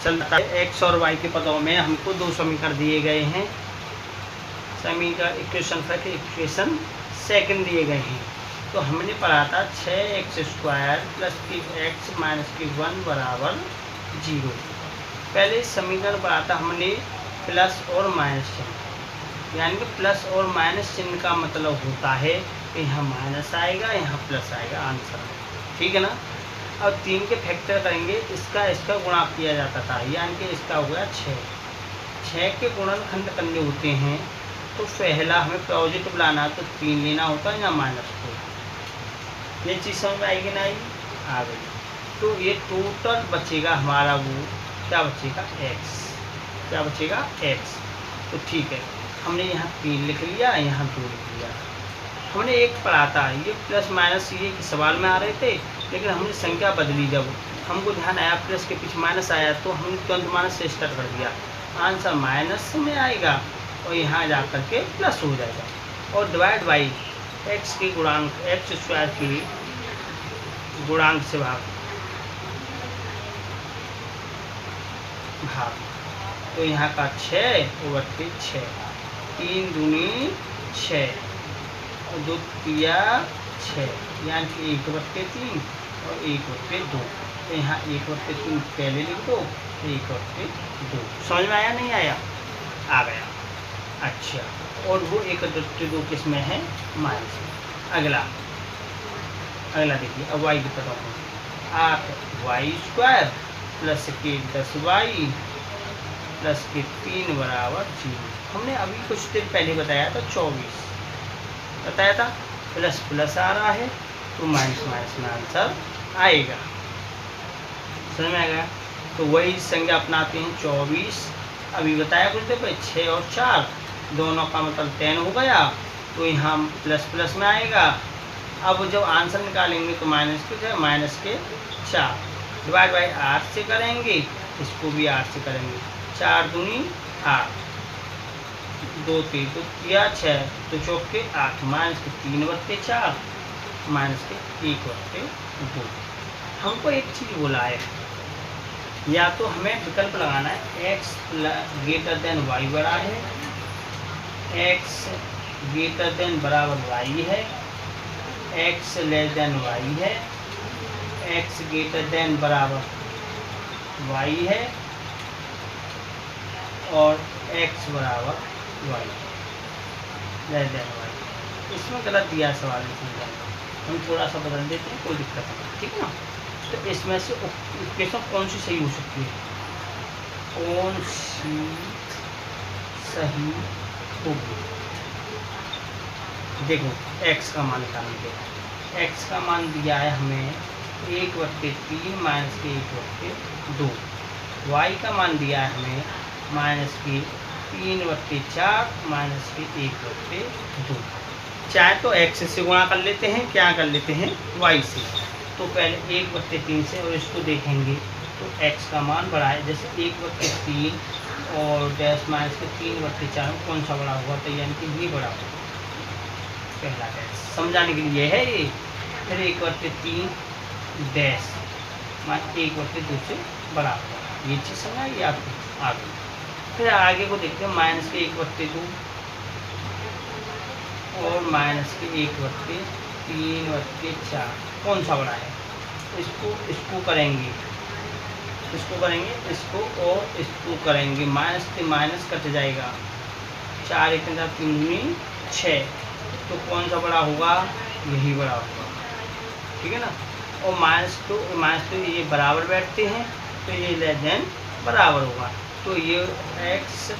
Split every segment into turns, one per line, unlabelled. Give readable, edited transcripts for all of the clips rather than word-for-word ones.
चलता है। एक्स और वाई के पदों में हमको दो समीकरण दिए गए हैं। समीकरण इक्वेशन फर्स्ट इक्वेशन सेकंड दिए गए हैं। तो हमने पढ़ा था 6x² + 3x - 1 बराबर 0। पहले समीकरण पढ़ा था हमने प्लस और माइनस चिन्ह, यानी कि प्लस और माइनस चिन्ह का मतलब होता है कि यहाँ माइनस आएगा, यहाँ प्लस आएगा आंसर में, ठीक है ना। अब 3 के फैक्टर करेंगे, इसका गुणा किया जाता था, यानी कि इसका हो गया 6 के गुणनखंड करने होते हैं तो पहला हमें पॉजिटिव लाना तो 3 लेना होता है या माइनस 2। ये चीज़ समझ में आएगी ना, आ गई। तो ये टोटल बचेगा हमारा, वो क्या बचेगा x, क्या बचेगा x। तो ठीक है, हमने यहाँ 3 लिख लिया, यहाँ 2 लिख लिया। हमने एक पढ़ा था, ये प्लस माइनस ये सवाल में आ रहे थे, लेकिन हमने संख्या बदली। जब हमको ध्यान आया प्लस के पीछे माइनस आया तो हमने तुरंत माइनस से स्टार्ट कर दिया, आंसर माइनस में आएगा और यहाँ जा कर के प्लस हो जाएगा। और डिवाइड बाई एक्स के गुणांक, x² की गुणांक से भाग, तो यहाँ का 6/6, 3 दूनी 6 और 2 तिया 6, यानी कि 1/3 और 1/2। तो यहाँ 1/3 पहले लिख दो, 1/2। समझ में आया नहीं आया? आ गया। अच्छा, और वो 1/2 किस में है? माइनस में। अगला देखिए, अब y की पता हो 8y² प्लस के 10y प्लस के 3 बराबर 0। हमने अभी कुछ देर पहले बताया था 24 बताया था, प्लस प्लस आ रहा है तो माइनस माइनस में आंसर आएगा। समझ में आएगा? तो वही संज्ञा अपनाते हैं 24। अभी बताया कुछ देर पहले 6 और 4 दोनों का मतलब 10 हो गया, तो यहाँ प्लस प्लस में आएगा। अब जब आंसर निकालेंगे तो माइनस के 4 डिवाइड बाई 8 से करेंगे, इसको भी 8 से करेंगे। 4 दूनी 8, 2 तिया 6, तो चौके 8, माइनस के 3/4 माइनस के 1/2। हमको एक चीज़ बोला है, या तो हमें विकल्प लगाना है x > y बड़ा है, x बराबर y है, x y है, x बराबर y है और x बराबर y y। इसमें गलत दिया सवाल में, हम थोड़ा सा बदल देते हैं, कोई दिक्कत नहीं, ठीक है ना। तो इसमें से इक्वेशन कौन सी सही हो सकती है? कौन सी सही होगी? देखो, x का मान निकालेंगे। x का मान दिया है हमें 1/3 माइनस के 1/2। y का मान दिया है हमें माइनस के 3/4 माइनस के 1/2। चाहे तो x से गुणा कर लेते हैं, क्या कर लेते हैं y से। तो पहले 1/3 से, और इसको देखेंगे तो x का मान बड़ा है, जैसे 1/3 और डैश माइनस के 3/4 में कौन सा बड़ा हुआ? तो यानी कि ये बड़ा होगा, पहला डैश समझाने के लिए है ये। फिर 1/3 डैश मान 1/2 से बड़ा होगा, ये चीज़ समझ आई आपको? आगे फिर आगे को देखते हैं, माइनस के 1/2 और माइनस के 1/3/4 कौन सा बड़ा है? इसको करेंगे, इसको करेंगे, माइनस से माइनस कट जाएगा, 4 1 3 6, तो कौन सा बड़ा होगा? यही बड़ा होगा, ठीक है ना। और माइनस तो ये बराबर बैठते हैं, तो ये लेस देन बराबर होगा, तो ये x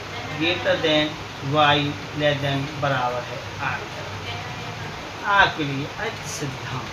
y लेस देन बराबर है r के लिए। सिद्धांत